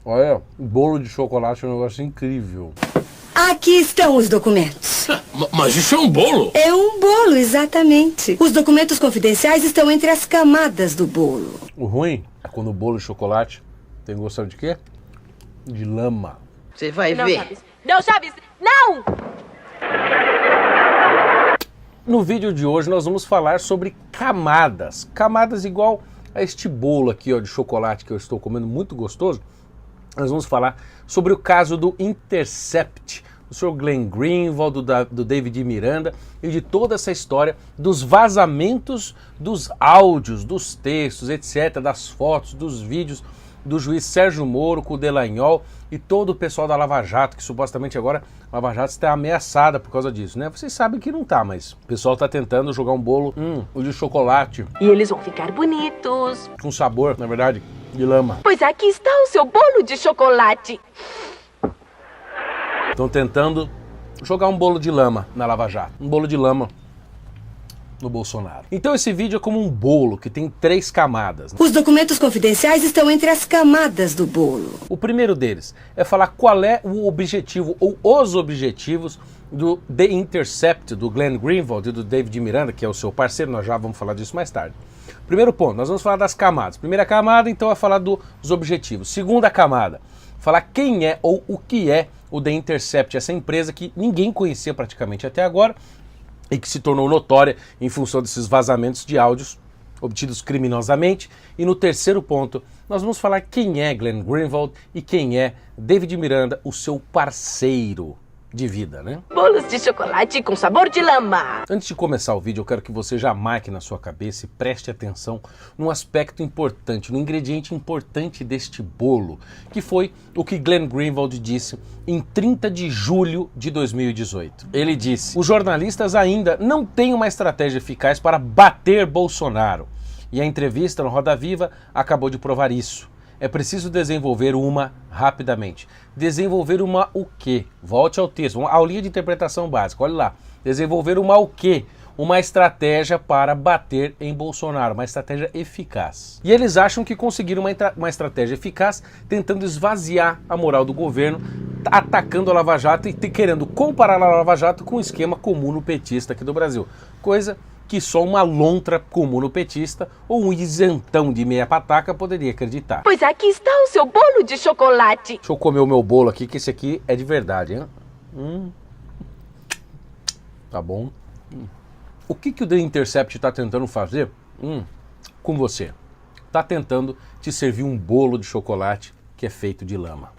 Olha, bolo de chocolate é um negócio incrível. Aqui estão os documentos. Mas isso é um bolo? É um bolo, exatamente. Os documentos confidenciais estão entre as camadas do bolo. O ruim é quando o bolo de chocolate tem gosto de quê? De lama. Você vai Não, ver. Chaves. Não, Chaves! Não! No vídeo de hoje nós vamos falar sobre camadas. Camadas igual a este bolo aqui, ó, de chocolate que eu estou comendo, muito gostoso. Nós vamos falar sobre o caso do Intercept, do Sr. Glenn Greenwald, do David Miranda e de toda essa história dos vazamentos dos áudios, dos textos, etc., das fotos, dos vídeos do juiz Sérgio Moro com o Dallagnol e todo o pessoal da Lava Jato, que supostamente agora a Lava Jato está ameaçada por causa disso, né? Vocês sabem que não tá, mas o pessoal está tentando jogar um bolo de chocolate. E eles vão ficar bonitos. Com sabor, na verdade, de lama. Pois aqui está o seu bolo de chocolate. Estão tentando jogar um bolo de lama na Lava Jato. Um bolo de lama no Bolsonaro. Então esse vídeo é como um bolo que tem 3 camadas. Os documentos confidenciais estão entre as camadas do bolo. O primeiro deles é falar qual é o objetivo ou os objetivos do The Intercept, do Glenn Greenwald e do David Miranda, que é o seu parceiro, nós já vamos falar disso mais tarde. Primeiro ponto, nós vamos falar das camadas. Primeira camada, então, é falar dos objetivos. Segunda camada, falar quem é ou o que é o The Intercept, essa empresa que ninguém conhecia praticamente até agora e que se tornou notória em função desses vazamentos de áudios obtidos criminosamente. E no terceiro ponto, nós vamos falar quem é Glenn Greenwald e quem é David Miranda, o seu parceiro de vida, né? Bolos de chocolate com sabor de lama. Antes de começar o vídeo, eu quero que você já marque na sua cabeça e preste atenção num aspecto importante, num ingrediente importante deste bolo, que foi o que Glenn Greenwald disse em 30 de julho de 2018. Ele disse: os jornalistas ainda não têm uma estratégia eficaz para bater Bolsonaro. E a entrevista no Roda Viva acabou de provar isso. É preciso desenvolver uma rapidamente. Desenvolver uma o quê? Volte ao texto, uma aulinha de interpretação básica, olha lá. Desenvolver uma o quê? Uma estratégia para bater em Bolsonaro, uma estratégia eficaz. E eles acham que conseguiram uma estratégia eficaz tentando esvaziar a moral do governo, atacando a Lava Jato e querendo comparar a Lava Jato com o esquema comuno-petista aqui do Brasil. Coisa que só uma lontra comuno-petista ou um isentão de meia pataca poderia acreditar. Pois aqui está o seu bolo de chocolate. Deixa eu comer o meu bolo aqui, que esse aqui é de verdade, hein? Tá bom. O que o The Intercept está tentando fazer com você? Está tentando te servir um bolo de chocolate que é feito de lama.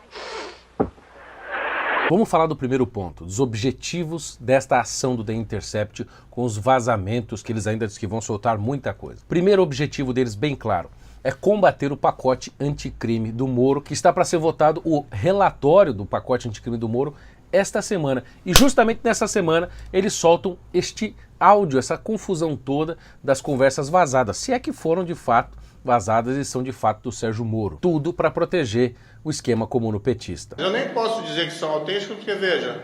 Vamos falar do primeiro ponto, dos objetivos desta ação do The Intercept com os vazamentos, que eles ainda dizem que vão soltar muita coisa. Primeiro objetivo deles, bem claro, é combater o pacote anticrime do Moro, que está para ser votado o relatório do pacote anticrime do Moro esta semana. E justamente nessa semana eles soltam este áudio, essa confusão toda das conversas vazadas, se é que foram de fato vazadas e são de fato do Sérgio Moro. Tudo para proteger o esquema comuno-petista. Eu nem posso dizer que são autênticos, porque veja,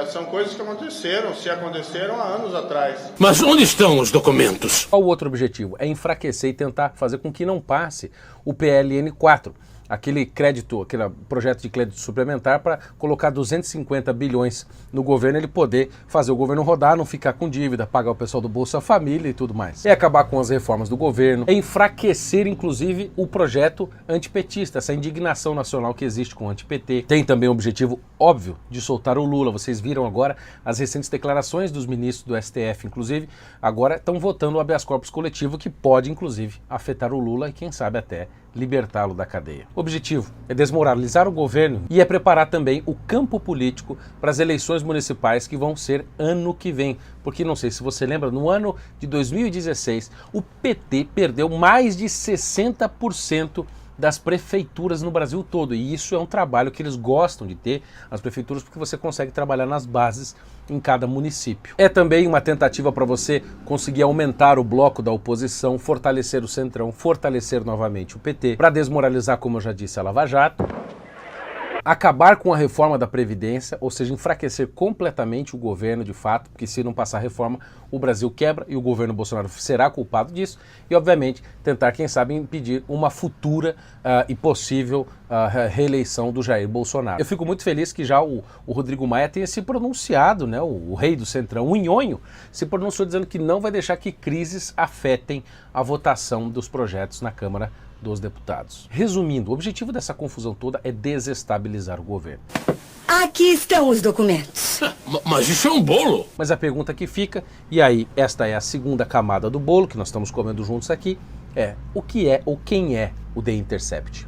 são coisas que aconteceram, se aconteceram há anos atrás. Mas onde estão os documentos? Qual o outro objetivo? É enfraquecer e tentar fazer com que não passe o PLN 4. Aquele projeto de crédito suplementar para colocar 250 bilhões no governo, ele poder fazer o governo rodar, não ficar com dívida, pagar o pessoal do Bolsa Família e tudo mais. É acabar com as reformas do governo, é enfraquecer inclusive o projeto antipetista, essa indignação nacional que existe com o anti-PT. Tem também o objetivo óbvio de soltar o Lula. Vocês viram agora as recentes declarações dos ministros do STF, inclusive, agora estão votando o habeas corpus coletivo que pode inclusive afetar o Lula e quem sabe até libertá-lo da cadeia. O objetivo é desmoralizar o governo e é preparar também o campo político para as eleições municipais que vão ser ano que vem. Porque não sei se você lembra, no ano de 2016, o PT perdeu mais de 60% das prefeituras no Brasil todo, e isso é um trabalho que eles gostam de ter, as prefeituras, porque você consegue trabalhar nas bases em cada município. É também uma tentativa para você conseguir aumentar o bloco da oposição, fortalecer o Centrão, fortalecer novamente o PT, para desmoralizar, como eu já disse, a Lava Jato. acabar com a reforma da Previdência, ou seja, enfraquecer completamente o governo de fato, porque se não passar a reforma, o Brasil quebra e o governo Bolsonaro será culpado disso, e obviamente tentar, quem sabe, impedir uma futura e possível reeleição do Jair Bolsonaro. Eu fico muito feliz que já o Rodrigo Maia tenha se pronunciado, né, o rei do Centrão, o Nhonho, se pronunciou dizendo que não vai deixar que crises afetem a votação dos projetos na Câmara dos Deputados. Resumindo, o objetivo dessa confusão toda é desestabilizar o governo. Aqui estão os documentos. Mas isso é um bolo. Mas a pergunta que fica, e aí esta é a segunda camada do bolo que nós estamos comendo juntos aqui, é o que é ou quem é o The Intercept?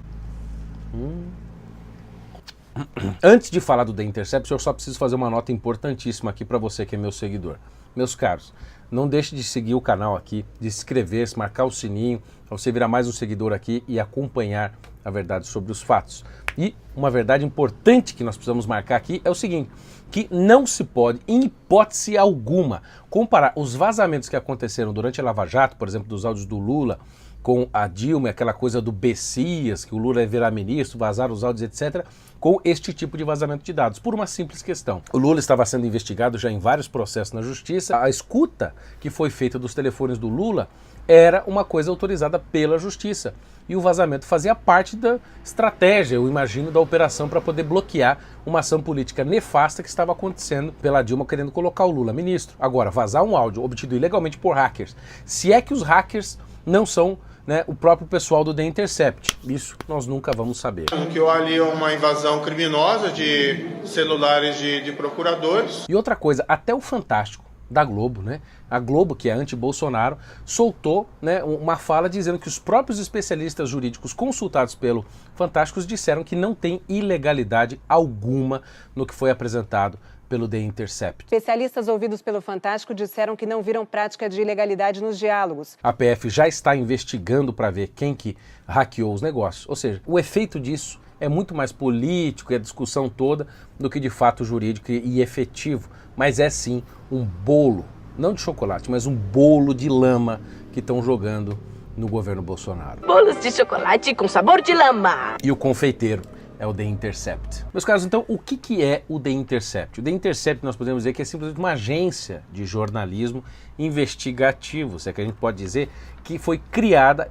Antes de falar do The Intercept, eu só preciso fazer uma nota importantíssima aqui para você que é meu seguidor. Meus caros, não deixe de seguir o canal aqui, de se inscrever, marcar o sininho, para você virar mais um seguidor aqui e acompanhar a verdade sobre os fatos. E uma verdade importante que nós precisamos marcar aqui é o seguinte, que não se pode, em hipótese alguma, comparar os vazamentos que aconteceram durante a Lava Jato, por exemplo, dos áudios do Lula, com a Dilma, aquela coisa do Bessias, que o Lula ia virar ministro, vazar os áudios, etc., com este tipo de vazamento de dados, por uma simples questão. O Lula estava sendo investigado já em vários processos na justiça. A escuta que foi feita dos telefones do Lula era uma coisa autorizada pela justiça. E o vazamento fazia parte da estratégia, eu imagino, da operação para poder bloquear uma ação política nefasta que estava acontecendo pela Dilma querendo colocar o Lula ministro. Agora, vazar um áudio obtido ilegalmente por hackers, se é que os hackers não são, né, o próprio pessoal do The Intercept. Isso nós nunca vamos saber. Que ali é uma invasão criminosa de celulares de procuradores. E outra coisa, até o Fantástico da Globo, né? A Globo, que é anti-Bolsonaro, soltou, né, uma fala dizendo que os próprios especialistas jurídicos consultados pelo Fantástico disseram que não tem ilegalidade alguma no que foi apresentado pelo The Intercept. Especialistas ouvidos pelo Fantástico disseram que não viram prática de ilegalidade nos diálogos. A PF já está investigando para ver quem que hackeou os negócios. Ou seja, o efeito disso é muito mais político e a discussão toda do que de fato jurídico e efetivo. Mas é sim um bolo, não de chocolate, mas um bolo de lama que estão jogando no governo Bolsonaro. Bolos de chocolate com sabor de lama. E o confeiteiro é o The Intercept. Meus caros, então, o que é o The Intercept? O The Intercept, nós podemos dizer que é simplesmente uma agência de jornalismo investigativo, se é que a gente pode dizer, que foi criada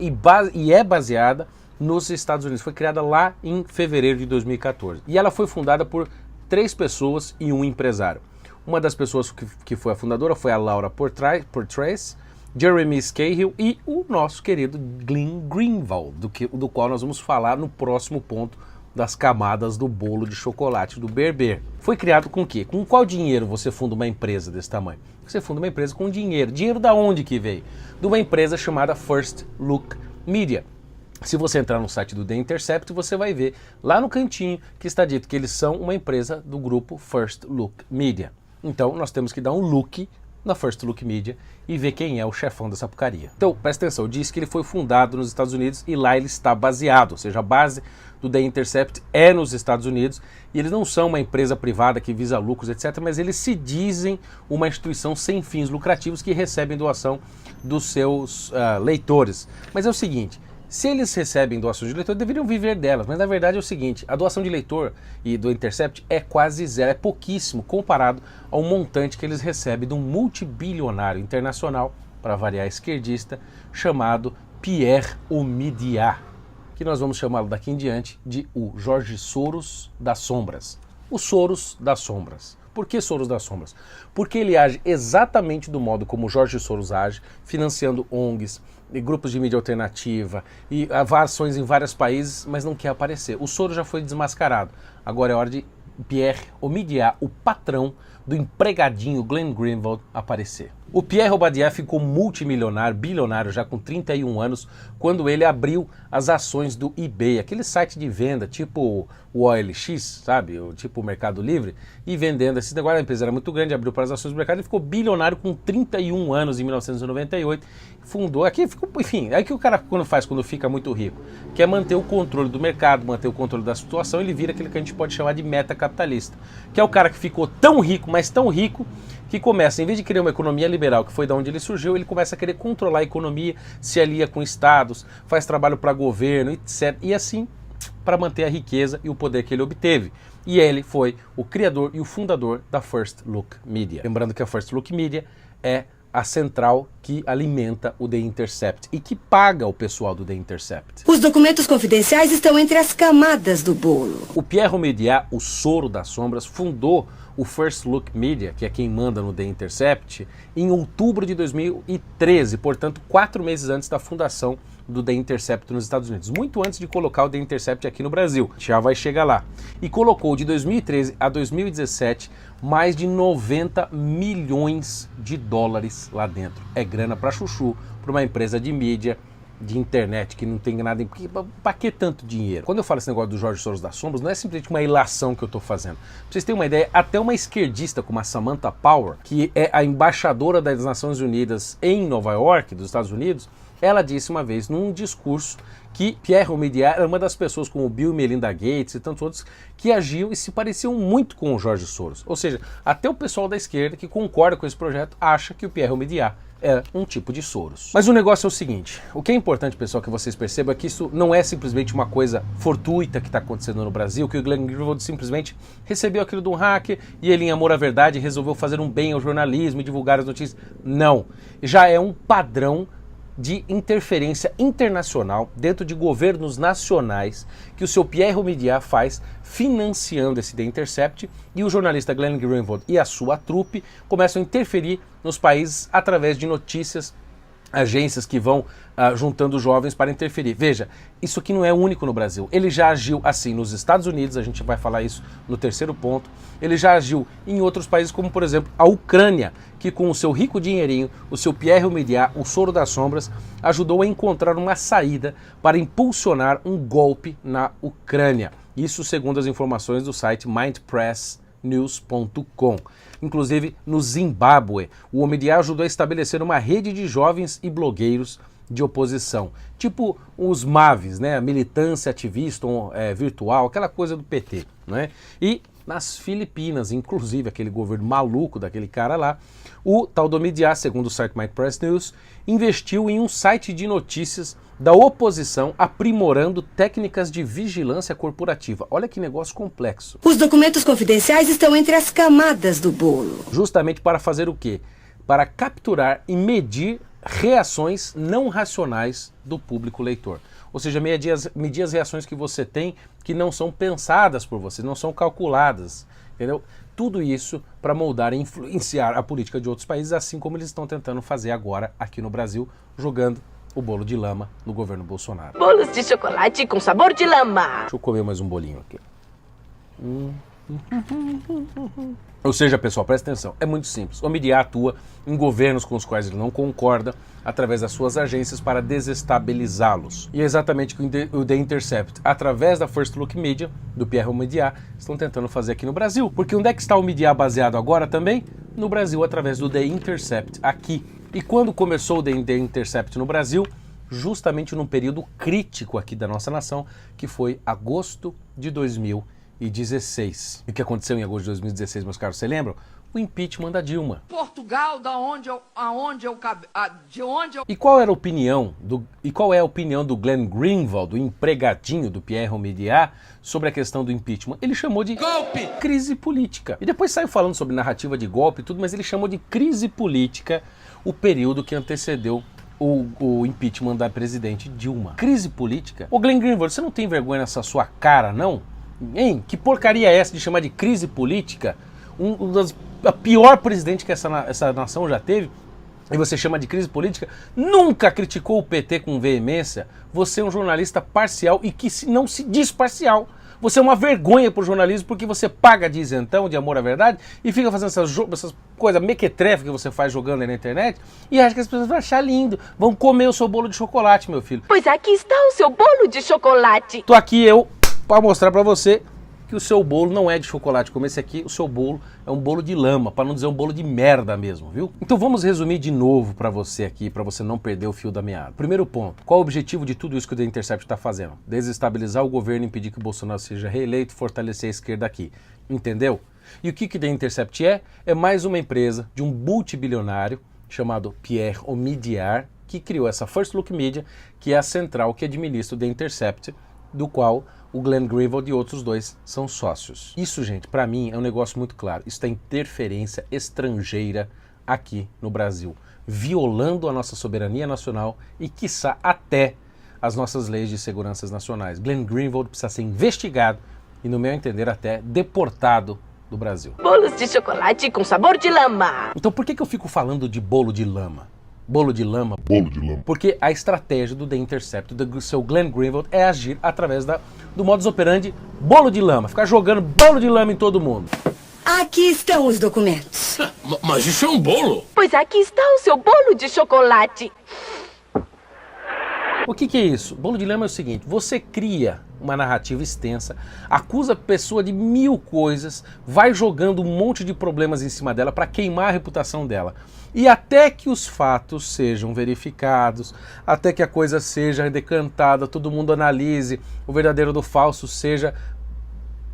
e é baseada nos Estados Unidos. Foi criada lá em fevereiro de 2014. E ela foi fundada por 3 pessoas e um empresário. Uma das pessoas que foi a fundadora foi a Laura Portrace, Jeremy Scahill e o nosso querido Glenn Greenwald, do qual nós vamos falar no próximo ponto das camadas do bolo de chocolate do Berber. Foi criado com o quê? Com qual dinheiro você funda uma empresa desse tamanho? Você funda uma empresa com dinheiro. Dinheiro da onde que veio? De uma empresa chamada First Look Media. Se você entrar no site do The Intercept, você vai ver lá no cantinho que está dito que eles são uma empresa do grupo First Look Media. Então nós temos que dar um look na First Look Media e ver quem é o chefão dessa porcaria. Então, presta atenção, diz que ele foi fundado nos Estados Unidos e lá ele está baseado, ou seja, a base do The Intercept é nos Estados Unidos e eles não são uma empresa privada que visa lucros, etc., mas eles se dizem uma instituição sem fins lucrativos que recebem doação dos seus leitores. Mas é o seguinte, se eles recebem doações de leitor, deveriam viver delas, mas na verdade é o seguinte, a doação de leitor e do Intercept é quase zero, é pouquíssimo comparado ao montante que eles recebem de um multibilionário internacional, para variar esquerdista, chamado Pierre Omidyar, que nós vamos chamá-lo daqui em diante de o Jorge Soros das Sombras. O Soros das Sombras. Por que Soros das Sombras? Porque ele age exatamente do modo como o Jorge Soros age, financiando ONGs, e grupos de mídia alternativa e ações em vários países, mas não quer aparecer. O Soros já foi desmascarado. Agora é hora de Pierre Omidyar, o patrão do empregadinho Glenn Greenwald, aparecer. O Pierre Omidyar ficou multimilionário, bilionário já com 31 anos, quando ele abriu as ações do eBay, aquele site de venda tipo o OLX, sabe? Tipo o Mercado Livre, e vendendo esses negócios. A empresa era muito grande, abriu para as ações do mercado e ficou bilionário com 31 anos em 1998. Fundou, aqui ficou, enfim, aí que o cara quando fica muito rico, quer manter o controle do mercado, manter o controle da situação, ele vira aquilo que a gente pode chamar de metacapitalista, que é o cara que ficou tão rico, mas tão rico, que começa, em vez de criar uma economia liberal, que foi da onde ele surgiu, ele começa a querer controlar a economia, se alia com estados, faz trabalho para governo, etc. E assim para manter a riqueza e o poder que ele obteve. E ele foi o criador e o fundador da First Look Media. Lembrando que a First Look Media é a central que alimenta o The Intercept e que paga o pessoal do The Intercept. Os documentos confidenciais estão entre as camadas do bolo. O Pierre Omidyar, o Soro das Sombras, fundou o First Look Media, que é quem manda no The Intercept, em outubro de 2013, portanto 4 meses antes da fundação do The Intercept nos Estados Unidos, muito antes de colocar o The Intercept aqui no Brasil, já vai chegar lá. E colocou de 2013 a 2017 mais de 90 milhões de dólares lá dentro. É grana para chuchu, para uma empresa de mídia, de internet, que não tem nada em... Para que tanto dinheiro? Quando eu falo esse negócio do Jorge Soros das Sombras, não é simplesmente uma ilação que eu estou fazendo. Pra vocês terem uma ideia, até uma esquerdista como a Samantha Power, que é a embaixadora das Nações Unidas em Nova York, dos Estados Unidos, ela disse uma vez num discurso que Pierre Omidyar era uma das pessoas como Bill e Melinda Gates e tantos outros que agiam e se pareciam muito com o Jorge Soros. Ou seja, até o pessoal da esquerda que concorda com esse projeto acha que o Pierre Omidyar é um tipo de Soros. Mas o negócio é o seguinte, o que é importante, pessoal, que vocês percebam é que isso não é simplesmente uma coisa fortuita que está acontecendo no Brasil, que o Glenn Greenwald simplesmente recebeu aquilo de um hacker e ele, em amor à verdade, resolveu fazer um bem ao jornalismo e divulgar as notícias. Não, já é um padrão de interferência internacional dentro de governos nacionais que o seu Pierre Omidyar faz financiando esse The Intercept, e o jornalista Glenn Greenwald e a sua trupe começam a interferir nos países através de notícias, agências que vão juntando jovens para interferir. Veja, isso aqui não é único no Brasil. Ele já agiu assim nos Estados Unidos, a gente vai falar isso no terceiro ponto. Ele já agiu em outros países, como por exemplo a Ucrânia, que com o seu rico dinheirinho, o seu Pierre Omidyar, o Soro das Sombras, ajudou a encontrar uma saída para impulsionar um golpe na Ucrânia. Isso segundo as informações do site mindpressnews.com. Inclusive, no Zimbábue, o Omidyar ajudou a estabelecer uma rede de jovens e blogueiros de oposição, tipo os MAVs, né? Militância ativista virtual, aquela coisa do PT, né? E nas Filipinas, inclusive, aquele governo maluco daquele cara lá, o tal do Omidyar, segundo o site My Press News, investiu em um site de notícias da oposição, aprimorando técnicas de vigilância corporativa. Olha que negócio complexo. Os documentos confidenciais estão entre as camadas do bolo. Justamente para fazer o quê? Para capturar e medir reações não racionais do público leitor. Ou seja, medir as reações que você tem que não são pensadas por você, não são calculadas, entendeu? Tudo isso para moldar e influenciar a política de outros países, assim como eles estão tentando fazer agora aqui no Brasil, jogando o bolo de lama no governo Bolsonaro. Bolos de chocolate com sabor de lama. Deixa eu comer mais um bolinho aqui. Ou seja, pessoal, presta atenção, é muito simples. O Omidyar atua em governos com os quais ele não concorda, através das suas agências para desestabilizá-los. E é exatamente o que o The Intercept, através da First Look Media, do Pierre Omidyar, estão tentando fazer aqui no Brasil. Porque onde é que está o Omidyar baseado agora também? No Brasil, através do The Intercept, aqui. E quando começou o The Intercept no Brasil? Justamente num período crítico aqui da nossa nação, que foi agosto de 2016. E o que aconteceu em agosto de 2016, meus caros, você lembram? O impeachment da Dilma. Portugal, de onde eu E qual era a opinião qual é a opinião do Glenn Greenwald, o empregadinho do Pierre Omidyar, sobre a questão do impeachment? Ele chamou de golpe, crise política. E depois saiu falando sobre narrativa de golpe e tudo, mas ele chamou de crise política o período que antecedeu o impeachment da presidente Dilma. Crise política? Ô Glenn Greenwald, você não tem vergonha nessa sua cara, não? Hein? Que porcaria é essa de chamar de crise política? A pior presidente que essa nação já teve, e você chama de crise política? Nunca criticou o PT com veemência. Você é um jornalista parcial e que não se diz parcial. Você é uma vergonha pro jornalismo porque você paga de isentão, de amor à verdade, e fica fazendo essas coisas mequetrefe que você faz jogando aí na internet, e acha que as pessoas vão achar lindo, vão comer o seu bolo de chocolate, meu filho. Pois aqui está o seu bolo de chocolate. Tô aqui eu para mostrar para você que o seu bolo não é de chocolate como esse aqui, o seu bolo é um bolo de lama, para não dizer um bolo de merda mesmo, viu? Então vamos resumir de novo para você aqui, para você não perder o fio da meada. Primeiro ponto, qual o objetivo de tudo isso que o The Intercept está fazendo? Desestabilizar o governo, impedir que o Bolsonaro seja reeleito, fortalecer a esquerda aqui, entendeu? E o que o The Intercept é? É mais uma empresa de um multibilionário chamado Pierre Omidyar, que criou essa First Look Media, que é a central que administra o The Intercept do qual o Glenn Greenwald e outros dois são sócios. Isso, gente, para mim é um negócio muito claro. Isso é interferência estrangeira aqui no Brasil, violando a nossa soberania nacional e, quiçá, até as nossas leis de segurança nacionais. Glenn Greenwald precisa ser investigado e, no meu entender, até deportado do Brasil. Bolos de chocolate com sabor de lama. Então por que eu fico falando de bolo de lama? Bolo de lama? Bolo de lama. Porque a estratégia do The Intercept, do seu Glenn Greenwald, é agir através do modus operandi bolo de lama. Ficar jogando bolo de lama em todo mundo. Aqui estão os documentos. Mas isso é um bolo. Pois aqui está o seu bolo de chocolate. O que é isso? Bolo de lama é o seguinte: você cria uma narrativa extensa, acusa a pessoa de 1000 coisas, vai jogando um monte de problemas em cima dela para queimar a reputação dela. E até que os fatos sejam verificados, até que a coisa seja decantada, todo mundo analise o verdadeiro do falso, seja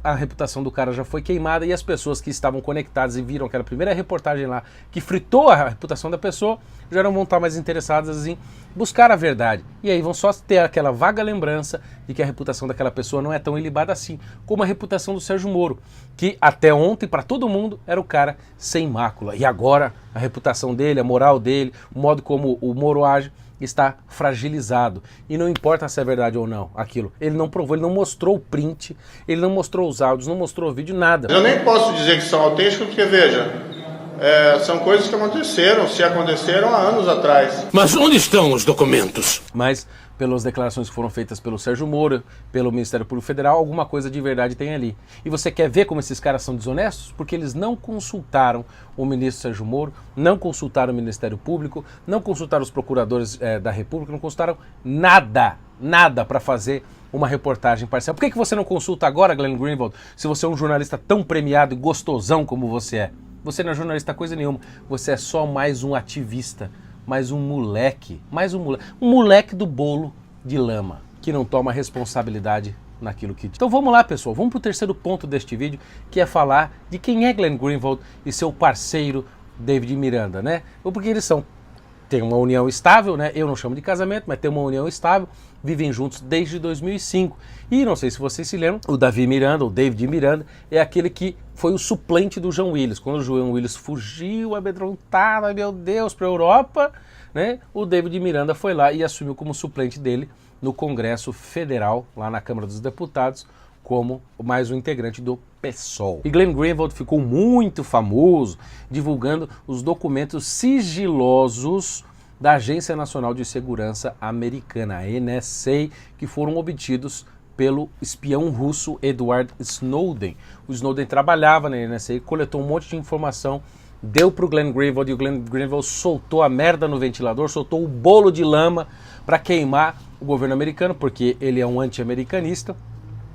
a reputação do cara já foi queimada e as pessoas que estavam conectadas e viram aquela primeira reportagem lá que fritou a reputação da pessoa já não vão estar mais interessadas em buscar a verdade. E aí vão só ter aquela vaga lembrança de que a reputação daquela pessoa não é tão ilibada assim, como a reputação do Sérgio Moro, que até ontem, para todo mundo, era o cara sem mácula. E agora a reputação dele, a moral dele, o modo como o Moro age, está fragilizado. E não importa se é verdade ou não aquilo. Ele não provou, ele não mostrou o print, ele não mostrou os áudios, não mostrou o vídeo, nada. Eu nem posso dizer que são autênticos, porque veja, são coisas que aconteceram, se aconteceram há anos atrás. Mas onde estão os documentos? Mas, pelas declarações que foram feitas pelo Sérgio Moro, pelo Ministério Público Federal, alguma coisa de verdade tem ali. E você quer ver como esses caras são desonestos? Porque eles não consultaram o ministro Sérgio Moro, não consultaram o Ministério Público, não consultaram os procuradores da República, não consultaram nada para fazer uma reportagem parcial. Por que você não consulta agora, Glenn Greenwald, se você é um jornalista tão premiado e gostosão como você é? Você não é jornalista coisa nenhuma, você é só mais um ativista, mais um moleque do bolo de lama, que não toma responsabilidade naquilo que diz. Então vamos lá, pessoal, vamos para o terceiro ponto deste vídeo, que é falar de quem é Glenn Greenwald e seu parceiro David Miranda, né? Porque eles têm uma união estável, né? Eu não chamo de casamento, mas tem uma união estável, vivem juntos desde 2005. E não sei se vocês se lembram, o David Miranda, o David Miranda, é aquele que foi o suplente do João Willis. Quando o João Willis fugiu, amedrontado, meu Deus, para a Europa, né? O David Miranda foi lá e assumiu como suplente dele no Congresso Federal, lá na Câmara dos Deputados, como mais um integrante do PSOL. E Glenn Greenwald ficou muito famoso divulgando os documentos sigilosos da Agência Nacional de Segurança Americana, a NSA, que foram obtidos pelo espião russo Edward Snowden. O Snowden trabalhava na NSA, coletou um monte de informação, deu para o Glenn Greenwald e o Glenn Greenwald soltou a merda no ventilador, soltou o bolo de lama para queimar o governo americano, porque ele é um anti-americanista,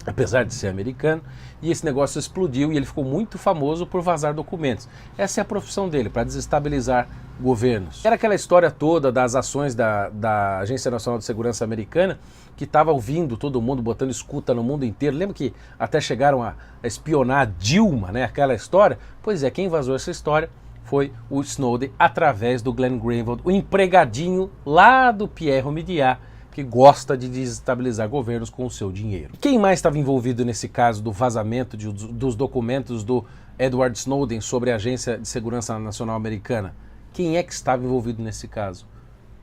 apesar de ser americano, e esse negócio explodiu e ele ficou muito famoso por vazar documentos. Essa é a profissão dele, para desestabilizar governos. Era aquela história toda das ações da Agência Nacional de Segurança Americana, que estava ouvindo todo mundo, botando escuta no mundo inteiro. Lembra que até chegaram a espionar a Dilma, né? Aquela história? Pois é, quem vazou essa história foi o Snowden, através do Glenn Greenwald, o empregadinho lá do Pierre Omidyar, que gosta de desestabilizar governos com o seu dinheiro. Quem mais estava envolvido nesse caso do vazamento dos documentos do Edward Snowden sobre a Agência de Segurança Nacional Americana? Quem é que estava envolvido nesse caso?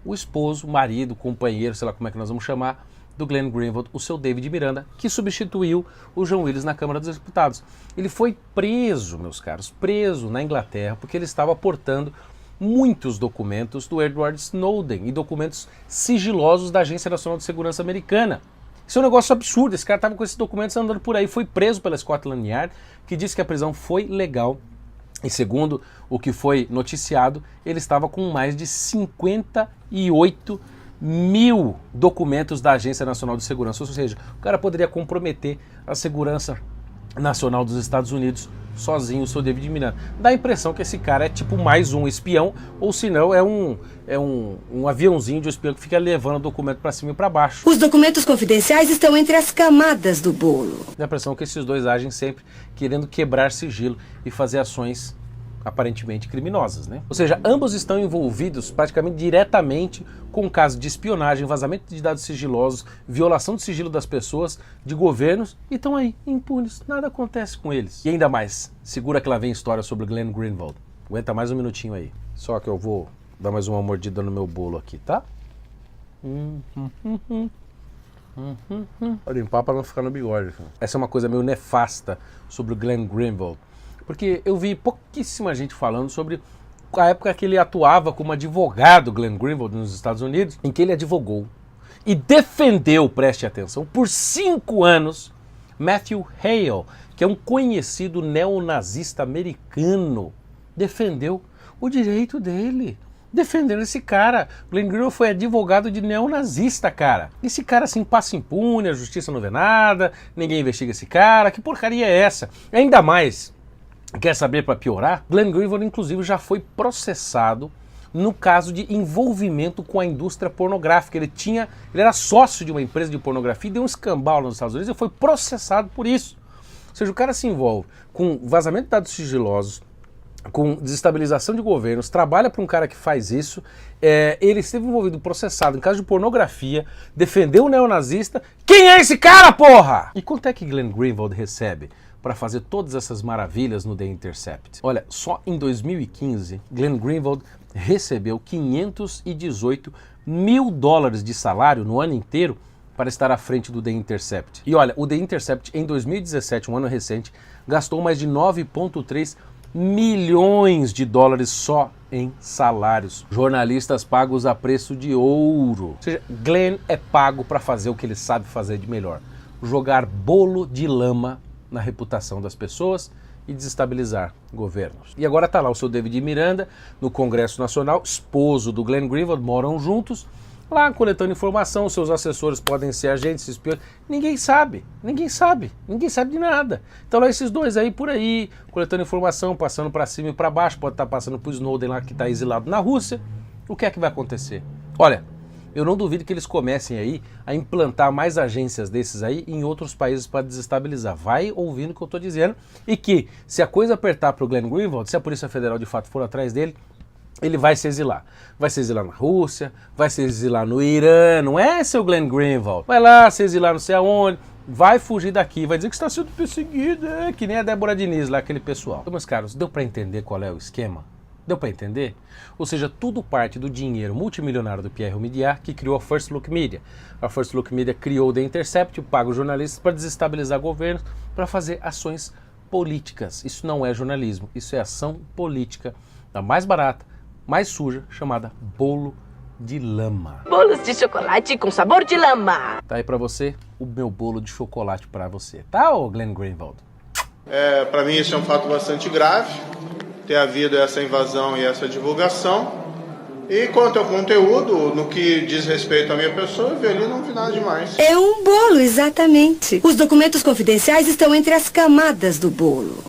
O esposo, marido, companheiro, sei lá como é que nós vamos chamar, do Glenn Greenwald, o seu David Miranda, que substituiu o João Willis na Câmara dos Deputados. Ele foi preso, meus caros, preso na Inglaterra, porque ele estava aportando muitos documentos do Edward Snowden e documentos sigilosos da Agência Nacional de Segurança Americana. Isso é um negócio absurdo, esse cara estava com esses documentos andando por aí, foi preso pela Scotland Yard, que disse que a prisão foi legal e, segundo o que foi noticiado, ele estava com mais de 58 mil documentos da Agência Nacional de Segurança, ou seja, o cara poderia comprometer a segurança nacional dos Estados Unidos sozinho, o seu David Miranda. Dá a impressão que esse cara é tipo mais um espião, ou se não é um aviãozinho de espião que fica levando o documento para cima e para baixo. Os documentos confidenciais estão entre as camadas do bolo. Dá a impressão que esses dois agem sempre querendo quebrar sigilo e fazer ações aparentemente criminosas, né? Ou seja, ambos estão envolvidos praticamente diretamente com o caso de espionagem, vazamento de dados sigilosos, violação do sigilo das pessoas, de governos, e estão aí, impunes, nada acontece com eles. E ainda mais, segura que lá vem história sobre Glenn Greenwald. Aguenta mais um minutinho aí. Só que eu vou dar mais uma mordida no meu bolo aqui, tá? Vou limpar para não ficar no bigode. Essa é uma coisa meio nefasta sobre o Glenn Greenwald, porque eu vi pouquíssima gente falando sobre a época que ele atuava como advogado, Glenn Greenwald, nos Estados Unidos, em que ele advogou e defendeu, preste atenção, por 5 anos, Matthew Hale, que é um conhecido neonazista americano, defendeu o direito dele. Defendendo esse cara. Glenn Greenwald foi advogado de neonazista, cara. Esse cara assim passa impune, a justiça não vê nada, ninguém investiga esse cara. Que porcaria é essa? Ainda mais, quer saber para piorar? Glenn Greenwald inclusive já foi processado no caso de envolvimento com a indústria pornográfica. Ele era sócio de uma empresa de pornografia e deu um escambau nos Estados Unidos e foi processado por isso. Ou seja, o cara se envolve com vazamento de dados sigilosos, com desestabilização de governos, trabalha para um cara que faz isso, ele esteve envolvido, processado em caso de pornografia, defendeu o neonazista. Quem é esse cara, porra? E quanto é que Glenn Greenwald recebe para fazer todas essas maravilhas no The Intercept? Olha, só em 2015, Glenn Greenwald recebeu $518 mil de salário no ano inteiro para estar à frente do The Intercept. E olha, o The Intercept em 2017, um ano recente, gastou mais de 9,3 milhões de dólares só em salários. Jornalistas pagos a preço de ouro. Ou seja, Glenn é pago para fazer o que ele sabe fazer de melhor: jogar bolo de lama na reputação das pessoas e desestabilizar governos. E agora tá lá o seu David Miranda no Congresso Nacional, esposo do Glenn Greenwald, moram juntos, lá coletando informação. Seus assessores podem ser agentes, espiões, ninguém sabe de nada. Então lá esses dois aí por aí, coletando informação, passando para cima e para baixo, pode estar passando pro Snowden lá que está exilado na Rússia. O que é que vai acontecer? Olha, eu não duvido que eles comecem aí a implantar mais agências desses aí em outros países para desestabilizar. Vai ouvindo o que eu estou dizendo, e que se a coisa apertar para o Glenn Greenwald, se a Polícia Federal de fato for atrás dele, ele vai se exilar. Vai se exilar na Rússia, vai se exilar no Irã, não é, seu Glenn Greenwald? Vai lá se exilar não sei aonde, vai fugir daqui, vai dizer que está sendo perseguido, que nem a Débora Diniz lá, aquele pessoal. Então, meus caros, deu para entender qual é o esquema? Deu para entender? Ou seja, tudo parte do dinheiro multimilionário do Pierre Omidyar, que criou a First Look Media. A First Look Media criou o The Intercept, paga os jornalistas para desestabilizar governos, para fazer ações políticas. Isso não é jornalismo, isso é ação política, da mais barata, mais suja, chamada bolo de lama. Bolos de chocolate com sabor de lama. Tá aí pra você o meu bolo de chocolate pra você, tá, ô Glenn Greenwald? Para mim isso é um fato bastante grave, ter havido essa invasão e essa divulgação. E quanto ao conteúdo, no que diz respeito à minha pessoa, eu vi ali não vi nada demais. É um bolo, exatamente. Os documentos confidenciais estão entre as camadas do bolo.